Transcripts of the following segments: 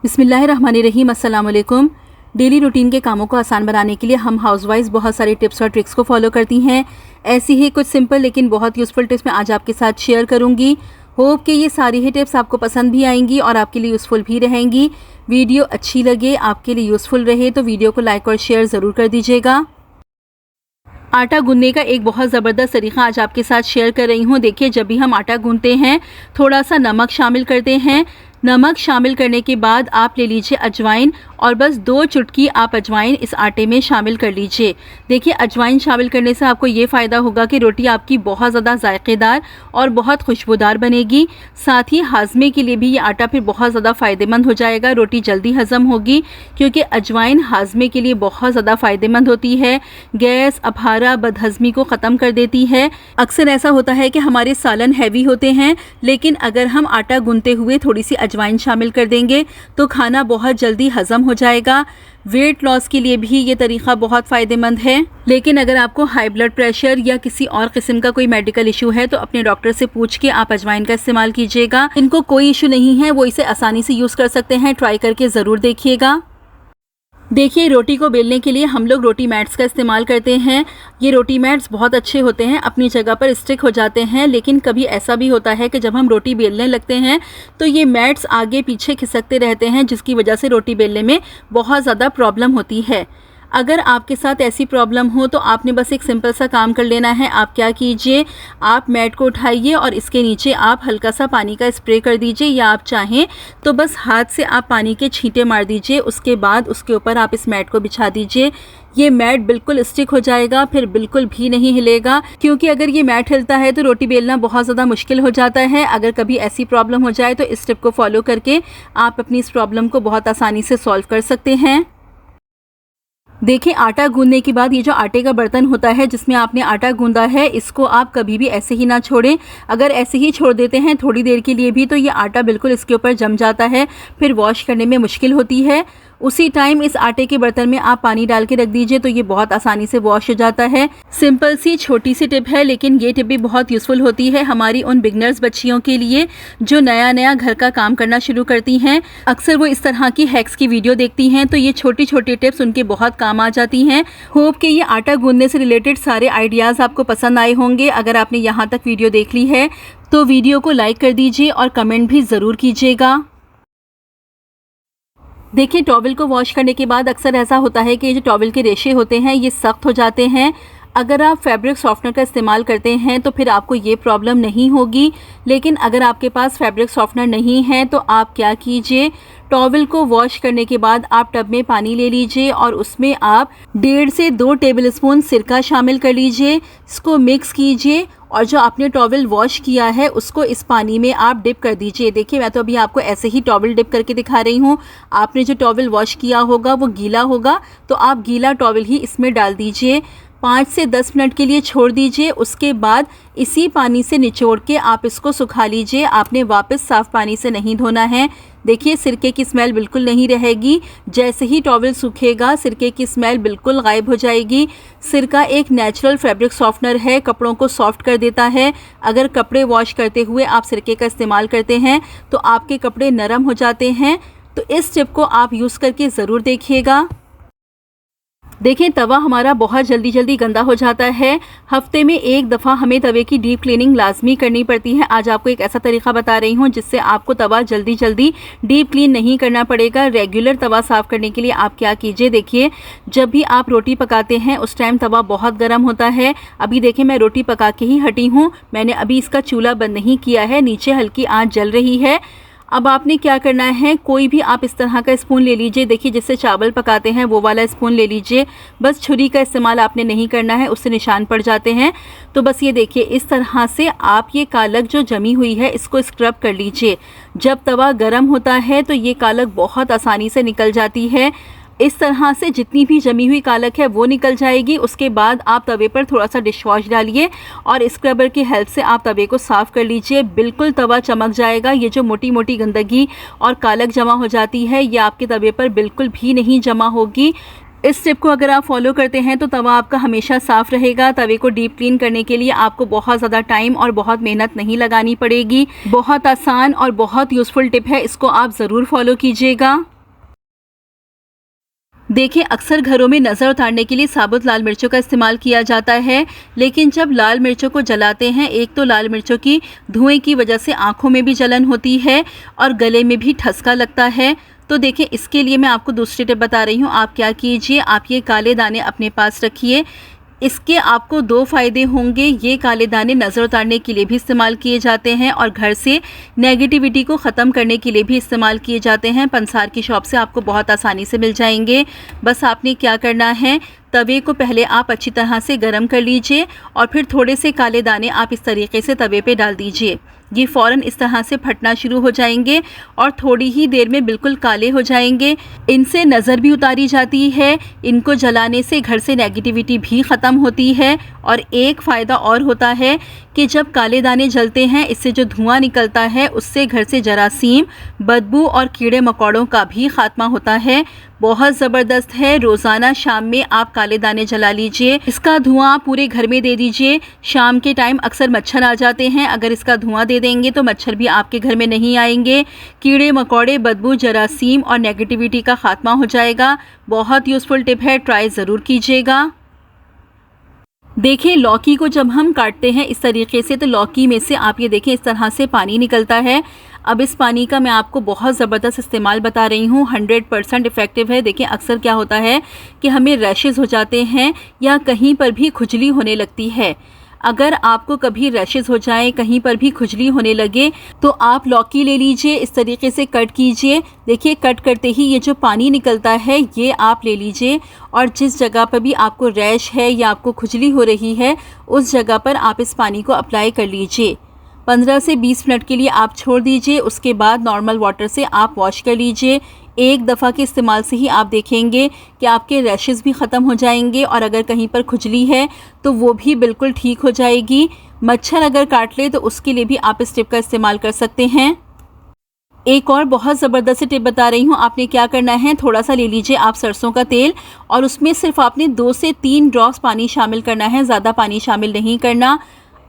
बिस्मिल्लाहिर्रहमानिर्रहीम, अस्सलाम वालेकुम। डेली रूटीन के कामों को आसान बनाने के लिए हम हाउसवाइफ्स बहुत सारी टिप्स और ट्रिक्स को फॉलो करती हैं। ऐसी ही कुछ सिंपल लेकिन बहुत यूज़फुल टिप्स मैं आज आपके साथ शेयर करूंगी। होप कि ये सारी ही टिप्स आपको पसंद भी आएंगी और आपके लिए यूज़फुल भी रहेंगी। वीडियो अच्छी लगे, आपके लिए यूज़फुल रहे तो वीडियो को लाइक और शेयर ज़रूर कर दीजिएगा। आटा गूंदने का एक बहुत ज़बरदस्त तरीक़ा आज आपके साथ शेयर कर रही हूँ। देखिए, जब भी हम आटा गूंदते हैं थोड़ा सा नमक शामिल करते हैं। नमक शामिल करने के बाद आप ले लीजिए अजवाइन और बस 2 चुटकी आप अजवाइन इस आटे में शामिल कर लीजिए। देखिए, अजवाइन शामिल करने से आपको ये फ़ायदा होगा कि रोटी आपकी बहुत ज़्यादा जायकेदार और बहुत खुशबूदार बनेगी। साथ ही हाजमे के लिए भी ये आटा फिर बहुत ज़्यादा फ़ायदेमंद हो जाएगा। रोटी जल्दी हज़म होगी क्योंकि अजवाइन हाजमे के लिए बहुत ज़्यादा फ़ायदेमंद होती है। गैस, अफारा, बदहज़मी को ख़त्म कर देती है। अक्सर ऐसा होता है कि हमारे सालन हैवी होते हैं, लेकिन अगर हम आटा गूंदते हुए थोड़ी सी अजवाइन शामिल कर देंगे तो खाना बहुत जल्दी हज़म हो जाएगा। वेट लॉस के लिए भी ये तरीक़ा बहुत फ़ायदेमंद है। लेकिन अगर आपको हाई ब्लड प्रेशर या किसी और किस्म का कोई मेडिकल इशू है तो अपने डॉक्टर से पूछ के आप अजवाइन का इस्तेमाल कीजिएगा। इनको कोई इशू नहीं है, वो इसे आसानी से यूज़ कर सकते हैं। ट्राई करके ज़रूर देखिएगा। देखिए, रोटी को बेलने के लिए हम लोग रोटी मैट्स का इस्तेमाल करते हैं। ये रोटी मैट्स बहुत अच्छे होते हैं, अपनी जगह पर स्टिक हो जाते हैं। लेकिन कभी ऐसा भी होता है कि जब हम रोटी बेलने लगते हैं तो ये मैट्स आगे पीछे खिसकते रहते हैं, जिसकी वजह से रोटी बेलने में बहुत ज़्यादा प्रॉब्लम होती है। अगर आपके साथ ऐसी प्रॉब्लम हो तो आपने बस एक सिंपल सा काम कर लेना है। आप क्या कीजिए, आप मैट को उठाइए और इसके नीचे आप हल्का सा पानी का स्प्रे कर दीजिए, या आप चाहें तो बस हाथ से आप पानी के छींटे मार दीजिए। उसके बाद उसके ऊपर आप इस मैट को बिछा दीजिए। ये मैट बिल्कुल स्टिक हो जाएगा, फिर बिल्कुल भी नहीं हिलेगा, क्योंकि अगर ये मैट हिलता है तो रोटी बेलना बहुत ज़्यादा मुश्किल हो जाता है। अगर कभी ऐसी प्रॉब्लम हो जाए तो इस टिप को फॉलो करके आप अपनी इस प्रॉब्लम को बहुत आसानी से सॉल्व कर सकते हैं। देखिए, आटा गूंदने के बाद ये जो आटे का बर्तन होता है जिसमें आपने आटा गूंदा है, इसको आप कभी भी ऐसे ही ना छोड़ें। अगर ऐसे ही छोड़ देते हैं थोड़ी देर के लिए भी तो ये आटा बिल्कुल इसके ऊपर जम जाता है, फिर वॉश करने में मुश्किल होती है। उसी टाइम इस आटे के बर्तन में आप पानी डाल के रख दीजिए तो ये बहुत आसानी से वॉश हो जाता है। सिंपल सी छोटी सी टिप है, लेकिन ये टिप भी बहुत यूज़फुल होती है हमारी उन बिगनर्स बच्चियों के लिए जो नया नया घर का काम करना शुरू करती हैं। अक्सर वो इस तरह की हैक्स की वीडियो देखती हैं तो ये छोटी छोटी टिप्स उनके बहुत काम आ जाती हैं। होप कि ये आटा गूंदने से रिलेटेड सारे आइडियाज़ आपको पसंद आए होंगे। अगर आपने यहाँ तक वीडियो देख ली है तो वीडियो को लाइक कर दीजिए और कमेंट भी ज़रूर कीजिएगा। देखिए, टॉवल को वॉश करने के बाद अक्सर ऐसा होता है कि ये जो टॉवल के रेशे होते हैं ये सख्त हो जाते हैं। अगर आप फैब्रिक सॉफ्टनर का इस्तेमाल करते हैं तो फिर आपको ये प्रॉब्लम नहीं होगी। लेकिन अगर आपके पास फैब्रिक सॉफ्टनर नहीं है तो आप क्या कीजिए, टॉवल को वॉश करने के बाद आप टब में पानी ले लीजिए और उसमें आप 1.5 से 2 टेबलस्पून सिरका शामिल कर लीजिए। इसको मिक्स कीजिए और जो आपने टॉवल वॉश किया है उसको इस पानी में आप डिप कर दीजिए। देखिए, मैं तो अभी आपको ऐसे ही टॉवल डिप करके दिखा रही हूँ। आपने जो टॉवल वॉश किया होगा वो गीला होगा तो आप गीला टॉवल ही इसमें डाल दीजिए। 5 से 10 मिनट के लिए छोड़ दीजिए। उसके बाद इसी पानी से निचोड़ के आप इसको सुखा लीजिए। आपने वापस साफ़ पानी से नहीं धोना है। देखिए, सिरके की स्मेल बिल्कुल नहीं रहेगी। जैसे ही टॉवल सूखेगा सिरके की स्मेल बिल्कुल गायब हो जाएगी। सिरका एक नेचुरल फैब्रिक सॉफ्टनर है, कपड़ों को सॉफ्ट कर देता है। अगर कपड़े वॉश करते हुए आप सिरके का इस्तेमाल करते हैं तो आपके कपड़े नरम हो जाते हैं। तो इस टिप को आप यूज़ करके ज़रूर देखिएगा। देखें, तवा हमारा बहुत जल्दी गंदा हो जाता है। हफ्ते में एक दफ़ा हमें तवे की डीप क्लीनिंग लाजमी करनी पड़ती है। आज आपको एक ऐसा तरीका बता रही हूँ जिससे आपको तवा जल्दी डीप क्लीन नहीं करना पड़ेगा। रेगुलर तवा साफ़ करने के लिए आप क्या कीजिए, देखिए, जब भी आप रोटी पकाते हैं उस टाइम तवा बहुत गर्म होता है। अभी देखिए, मैं रोटी पका के ही हटी हूँ, मैंने अभी इसका चूल्हा बंद नहीं किया है, नीचे हल्की आँच जल रही है। अब आपने क्या करना है, कोई भी आप इस तरह का स्पून ले लीजिए। देखिए, जिससे चावल पकाते हैं वो वाला स्पून ले लीजिए। बस छुरी का इस्तेमाल आपने नहीं करना है, उससे निशान पड़ जाते हैं। तो बस ये देखिए, इस तरह से आप ये कालक जो जमी हुई है इसको स्क्रब कर लीजिए। जब तवा गर्म होता है तो ये कालक बहुत आसानी से निकल जाती है। इस तरह से जितनी भी जमी हुई कालक है वो निकल जाएगी। उसके बाद आप तवे पर थोड़ा सा डिश वॉश डालिए और स्क्रबर की हेल्प से आप तवे को साफ़ कर लीजिए। बिल्कुल तवा चमक जाएगा। ये जो मोटी मोटी गंदगी और कालक जमा हो जाती है ये आपके तवे पर बिल्कुल भी नहीं जमा होगी। इस टिप को अगर आप फॉलो करते हैं तो तवा आपका हमेशा साफ़ रहेगा। तवे को डीप क्लीन करने के लिए आपको बहुत ज़्यादा टाइम और बहुत मेहनत नहीं लगानी पड़ेगी। बहुत आसान और बहुत यूज़फुल टिप है, इसको आप ज़रूर फॉलो कीजिएगा। देखिए, अक्सर घरों में नज़र उतारने के लिए साबुत लाल मिर्चों का इस्तेमाल किया जाता है, लेकिन जब लाल मिर्चों को जलाते हैं, एक तो लाल मिर्चों की धुएं की वजह से आँखों में भी जलन होती है और गले में भी ठसका लगता है। तो देखिए, इसके लिए मैं आपको दूसरी टिप बता रही हूँ। आप क्या कीजिए, आप ये काले दाने अपने पास रखिए। इसके आपको 2 फ़ायदे होंगे। ये काले दाने नज़र उतारने के लिए भी इस्तेमाल किए जाते हैं और घर से नेगेटिविटी को ख़त्म करने के लिए भी इस्तेमाल किए जाते हैं। पंसार की शॉप से आपको बहुत आसानी से मिल जाएंगे। बस आपने क्या करना है, तवे को पहले आप अच्छी तरह से गर्म कर लीजिए और फिर थोड़े से काले दाने आप इस तरीके से तवे पे डाल दीजिए। ये फ़ौरन इस तरह से फटना शुरू हो जाएंगे और थोड़ी ही देर में बिल्कुल काले हो जाएंगे। इनसे नज़र भी उतारी जाती है। इनको जलाने से घर से नेगेटिविटी भी ख़त्म होती है। और एक फ़ायदा और होता है कि जब काले दाने जलते हैं, इससे जो धुआं निकलता है उससे घर से जरासीम, बदबू और कीड़े मकोड़ों का भी खात्मा होता है। बहुत ज़बरदस्त है। रोज़ाना शाम में आप काले दाने जला लीजिए। इसका धुआं पूरे घर में दे दीजिए। शाम के टाइम अक्सर मच्छर आ जाते हैं, अगर इसका धुआं दे देंगे तो मच्छर भी आपके घर में नहीं आएंगे। कीड़े मकोड़े, बदबू, जरासीम और नेगेटिविटी का खात्मा हो जाएगा। बहुत यूज़फुल टिप है, ट्राई ज़रूर कीजिएगा। देखिए, लौकी को जब हम काटते हैं इस तरीके से, तो लौकी में से आप ये देखें इस तरह से पानी निकलता है। अब इस पानी का मैं आपको बहुत ज़बरदस्त इस्तेमाल बता रही हूँ। 100% इफ़ेक्टिव है। देखिए, अक्सर क्या होता है कि हमें रैशेज़ हो जाते हैं या कहीं पर भी खुजली होने लगती है। अगर आपको कभी रैशेज़ हो जाए, कहीं पर भी खुजली होने लगे, तो आप लौकी ले लीजिए, इस तरीके से कट कीजिए। देखिए, कट करते ही ये जो पानी निकलता है ये आप ले लीजिए और जिस जगह पर भी आपको रैश है या आपको खुजली हो रही है, उस जगह पर आप इस पानी को अप्लाई कर लीजिए। 15 से 20 मिनट के लिए आप छोड़ दीजिए। उसके बाद नॉर्मल वाटर से आप वॉश कर लीजिए। एक दफ़ा के इस्तेमाल से ही आप देखेंगे कि आपके रैशेज़ भी ख़त्म हो जाएंगे और अगर कहीं पर खुजली है तो वो भी बिल्कुल ठीक हो जाएगी। मच्छर अगर काट ले तो उसके लिए भी आप इस टिप का इस्तेमाल कर सकते हैं। एक और बहुत ज़बरदस्त टिप बता रही हूँ। आपने क्या करना है, थोड़ा सा ले लीजिए आप सरसों का तेल और उसमें सिर्फ आपने 2 से 3 ड्रॉप्स पानी शामिल करना है, ज़्यादा पानी शामिल नहीं करना।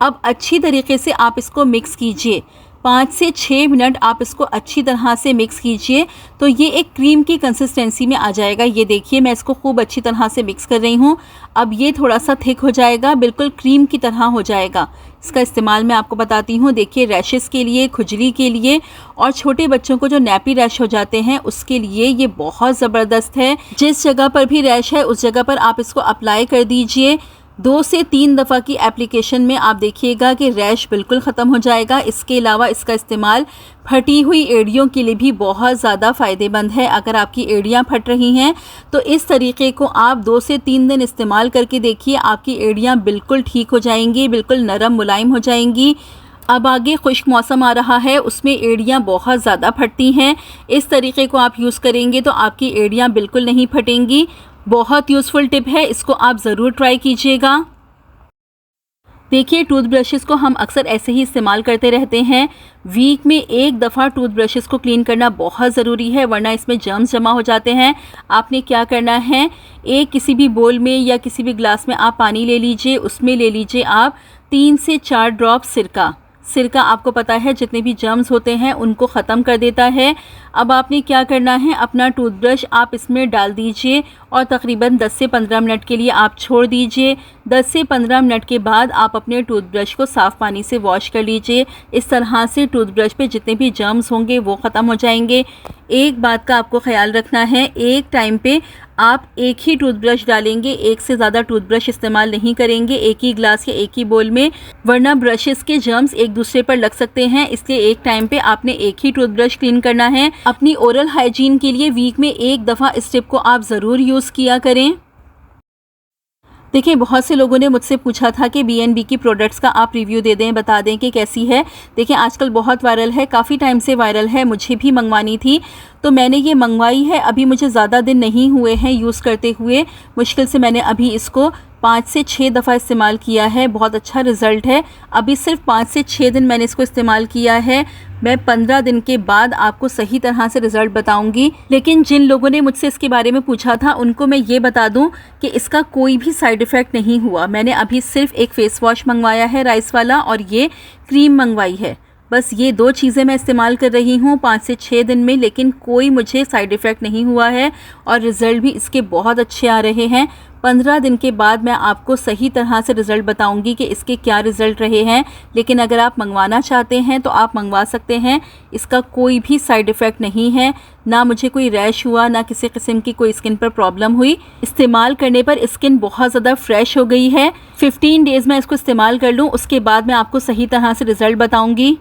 अब अच्छी तरीके से आप इसको मिक्स कीजिए। 5 से 6 मिनट आप इसको अच्छी तरह से मिक्स कीजिए तो ये एक क्रीम की कंसिस्टेंसी में आ जाएगा। ये देखिए, मैं इसको खूब अच्छी तरह से मिक्स कर रही हूँ। अब ये थोड़ा सा थिक हो जाएगा, बिल्कुल क्रीम की तरह हो जाएगा। इसका इस्तेमाल मैं आपको बताती हूँ। देखिए, रैशेज़ के लिए, खुजली के लिए और छोटे बच्चों को जो नैपी रैश हो जाते हैं उसके लिए ये बहुत ज़बरदस्त है। जिस जगह पर भी रैश है उस जगह पर आप इसको अप्लाई कर दीजिए। 2 से 3 दफ़ा की एप्लीकेशन में आप देखिएगा कि रैश बिल्कुल ख़त्म हो जाएगा। इसके अलावा इसका इस्तेमाल फटी हुई एड़ियों के लिए भी बहुत ज़्यादा फ़ायदेमंद है। अगर आपकी एड़ियाँ फट रही हैं तो इस तरीके को आप 2 से 3 दिन इस्तेमाल करके देखिए, आपकी एड़ियाँ बिल्कुल ठीक हो जाएंगी, बिल्कुल नरम मुलायम हो जाएंगी। अब आगे खुश्क मौसम आ रहा है, उसमें एड़ियाँ बहुत ज़्यादा फटती हैं। इस तरीके को आप यूज़ करेंगे तो आपकी एड़ियाँ बिल्कुल नहीं फटेंगी। बहुत यूज़फुल टिप है, इसको आप ज़रूर ट्राई कीजिएगा। देखिए, टूथब्रशेस को हम अक्सर ऐसे ही इस्तेमाल करते रहते हैं। वीक में एक दफ़ा टूथब्रशेस को क्लीन करना बहुत ज़रूरी है, वरना इसमें जर्म्स जमा हो जाते हैं। आपने क्या करना है, एक किसी भी बोल में या किसी भी ग्लास में आप पानी ले लीजिए, उसमें ले लीजिए आप 3 से 4 ड्रॉप सिरका। सिरका आपको पता है जितने भी जर्म्स होते हैं उनको ख़त्म कर देता है। अब आपने क्या करना है, अपना टूथब्रश आप इसमें डाल दीजिए और तकरीबन 10 से 15 मिनट के लिए आप छोड़ दीजिए। 10 से 15 मिनट के बाद आप अपने टूथब्रश को साफ़ पानी से वॉश कर लीजिए। इस तरह से टूथब्रश पे जितने भी जर्म्स होंगे वो ख़त्म हो जाएंगे। एक बात का आपको ख्याल रखना है, एक टाइम पे आप एक ही टूथब्रश डालेंगे, एक से ज़्यादा टूथब्रश इस्तेमाल नहीं करेंगे एक ही ग्लास या एक ही बोल में, वरना ब्रशेस के जर्म्स एक दूसरे पर लग सकते हैं। इसलिए एक टाइम पे आपने एक ही टूथब्रश क्लीन करना है। अपनी ओरल हाइजीन के लिए वीक में एक दफ़ा इस टिप को आप ज़रूर यूज़ किया करें। देखिए, बहुत से लोगों ने मुझसे पूछा था कि B&B की प्रोडक्ट्स का आप रिव्यू दे दें, बता दें कि कैसी है। देखिए, आजकल बहुत वायरल है, काफ़ी टाइम से वायरल है, मुझे भी मंगवानी थी तो मैंने ये मंगवाई है। अभी मुझे ज़्यादा दिन नहीं हुए हैं यूज़ करते हुए, मुश्किल से मैंने अभी इसको 5 से 6 दफ़ा इस्तेमाल किया है। बहुत अच्छा रिज़ल्ट है। अभी सिर्फ 5 से 6 दिन मैंने इसको इस्तेमाल किया है। मैं 15 दिन के बाद आपको सही तरह से रिज़ल्ट बताऊंगी। लेकिन जिन लोगों ने मुझसे इसके बारे में पूछा था उनको मैं ये बता दूं कि इसका कोई भी साइड इफ़ेक्ट नहीं हुआ। मैंने अभी सिर्फ एक फ़ेस वॉश मंगवाया है राइस वाला और ये क्रीम मंगवाई है। बस ये 2 चीज़ें मैं इस्तेमाल कर रही हूँ 5 से 6 दिन में, लेकिन कोई मुझे साइड इफ़ेक्ट नहीं हुआ है और रिज़ल्ट भी इसके बहुत अच्छे आ रहे हैं। 15 दिन के बाद मैं आपको सही तरह से रिज़ल्ट बताऊंगी कि इसके क्या रिज़ल्ट रहे हैं। लेकिन अगर आप मंगवाना चाहते हैं तो आप मंगवा सकते हैं। इसका कोई भी साइड इफ़ेक्ट नहीं है, ना मुझे कोई रैश हुआ, ना किसी किस्म की कोई स्किन पर प्रॉब्लम हुई। इस्तेमाल करने पर स्किन बहुत ज़्यादा फ्रेश हो गई है। 15 डेज़ मैं इसको इस्तेमाल कर लूँ, उसके बाद मैं आपको सही तरह से रिज़ल्ट बताऊँगी।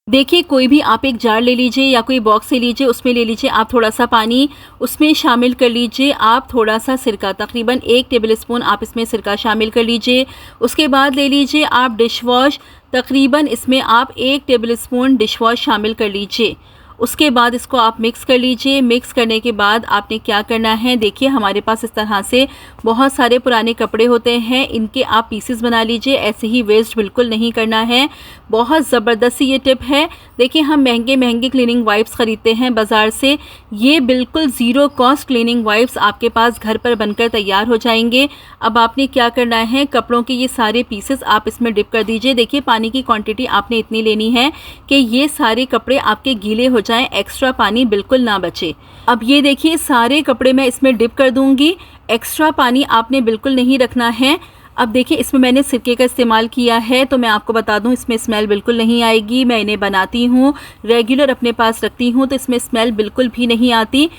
देखिए, कोई भी आप एक जार ले लीजिए या कोई बॉक्स ले लीजिए, उसमें ले लीजिए आप थोड़ा सा पानी, उसमें शामिल कर लीजिए आप थोड़ा सा सिरका, तकरीबन 1 टेबलस्पून आप इसमें सिरका शामिल कर लीजिए। उसके बाद ले लीजिए आप डिश वॉश, तकरीबन इसमें आप 1 टेबलस्पून डिश वॉश शामिल कर लीजिए। उसके बाद इसको आप मिक्स कर लीजिए। मिक्स करने के बाद आपने क्या करना है, देखिए हमारे पास इस तरह से बहुत सारे पुराने कपड़े होते हैं, इनके आप पीसेस बना लीजिए। ऐसे ही वेस्ट बिल्कुल नहीं करना है। बहुत ज़बरदस्त ये टिप है। देखिए, हम महंगे महंगे क्लीनिंग वाइप्स ख़रीदते हैं बाज़ार से, ये बिल्कुल ज़ीरो कॉस्ट क्लीनिंग वाइप्स आपके पास घर पर बनकर तैयार हो जाएंगे। अब आपने क्या करना है, कपड़ों के ये सारे पीसेस आप इसमें डिप कर दीजिए। देखिए, पानी की क्वांटिटी आपने इतनी लेनी है कि ये सारे कपड़े आपके गीले हो जाएं, एक्स्ट्रा पानी बिल्कुल ना बचे। अब ये देखिए, सारे कपड़े मैं इसमें डिप कर दूंगी। एक्स्ट्रा पानी आपने बिल्कुल नहीं रखना है। अब देखिए, इसमें मैंने सिरके का इस्तेमाल किया है, तो मैं आपको बता दूं इसमें स्मेल बिल्कुल नहीं आएगी। मैं इन्हें बनाती हूँ, रेगुलर अपने पास रखती हूँ, तो इसमें स्मेल बिल्कुल भी नहीं आती।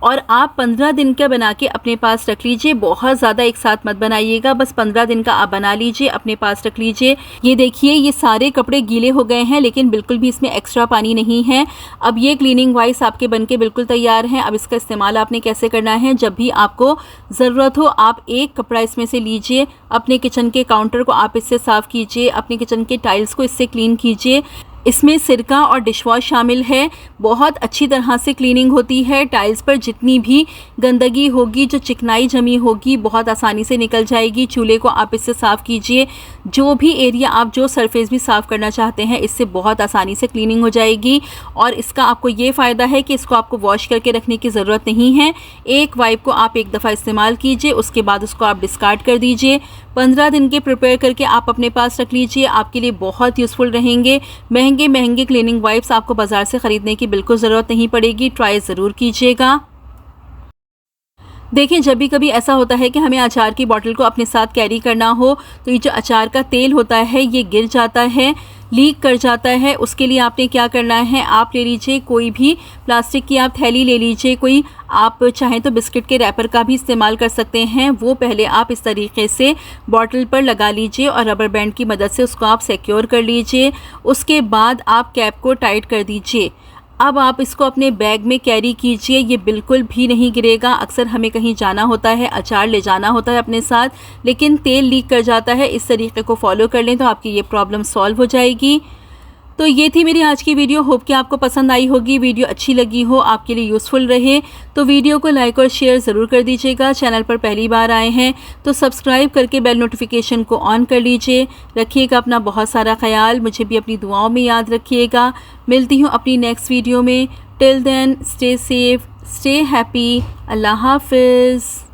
और आप 15 दिन का बना के अपने पास रख लीजिए। बहुत ज़्यादा एक साथ मत बनाइएगा, बस 15 दिन का आप बना लीजिए, अपने पास रख लीजिए। ये देखिए, ये सारे कपड़े गीले हो गए हैं, लेकिन बिल्कुल भी इसमें एक्स्ट्रा पानी नहीं है। अब ये क्लीनिंग वाइप्स आपके बनके बिल्कुल तैयार हैं। अब इसका इस्तेमाल आपने कैसे करना है, जब भी आपको ज़रूरत हो आप एक कपड़ा इसमें से लीजिए, अपने किचन के काउंटर को आप इससे साफ़ कीजिए, अपने किचन के टाइल्स को इससे क्लीन कीजिए। इसमें सिरका और डिश वॉश शामिल है, बहुत अच्छी तरह से क्लीनिंग होती है। टाइल्स पर जितनी भी गंदगी होगी, जो चिकनाई जमी होगी, बहुत आसानी से निकल जाएगी। चूल्हे को आप इससे साफ़ कीजिए, जो भी एरिया आप जो सरफेस भी साफ़ करना चाहते हैं, इससे बहुत आसानी से क्लीनिंग हो जाएगी। और इसका आपको ये फ़ायदा है कि इसको आपको वॉश करके रखने की ज़रूरत नहीं है। एक वाइप को आप एक दफ़ा इस्तेमाल कीजिए, उसके बाद उसको आप डिस्कार्ड कर दीजिए। 15 दिन के प्रिपेयर करके आप अपने पास रख लीजिए, आपके लिए बहुत यूज़फुल रहेंगे। महंगे महंगे क्लीनिंग वाइप्स आपको बाज़ार से ख़रीदने की बिल्कुल ज़रूरत नहीं पड़ेगी। ट्राई ज़रूर कीजिएगा। देखिए, जब भी कभी ऐसा होता है कि हमें अचार की बोतल को अपने साथ कैरी करना हो, तो ये जो अचार का तेल होता है ये गिर जाता है, लीक कर जाता है। उसके लिए आपने क्या करना है, आप ले लीजिए कोई भी प्लास्टिक की आप थैली ले लीजिए, कोई आप चाहें तो बिस्किट के रैपर का भी इस्तेमाल कर सकते हैं। वो पहले आप इस तरीके से बॉटल पर लगा लीजिए और रबर बैंड की मदद से उसको आप सिक्योर कर लीजिए। उसके बाद आप कैप को टाइट कर दीजिए। अब आप इसको अपने बैग में कैरी कीजिए, ये बिल्कुल भी नहीं गिरेगा। अक्सर हमें कहीं जाना होता है, अचार ले जाना होता है अपने साथ, लेकिन तेल लीक कर जाता है। इस तरीके को फॉलो कर लें तो आपकी ये प्रॉब्लम सॉल्व हो जाएगी। तो ये थी मेरी आज की वीडियो। होप कि आपको पसंद आई होगी, वीडियो अच्छी लगी हो, आपके लिए यूज़फुल रहे, तो वीडियो को लाइक और शेयर ज़रूर कर दीजिएगा। चैनल पर पहली बार आए हैं तो सब्सक्राइब करके बेल नोटिफिकेशन को ऑन कर लीजिए। रखिएगा अपना बहुत सारा ख्याल, मुझे भी अपनी दुआओं में याद रखिएगा। मिलती हूँ अपनी नेक्स्ट वीडियो में। Till then stay safe, stay happy. अल्लाह हाफिज़।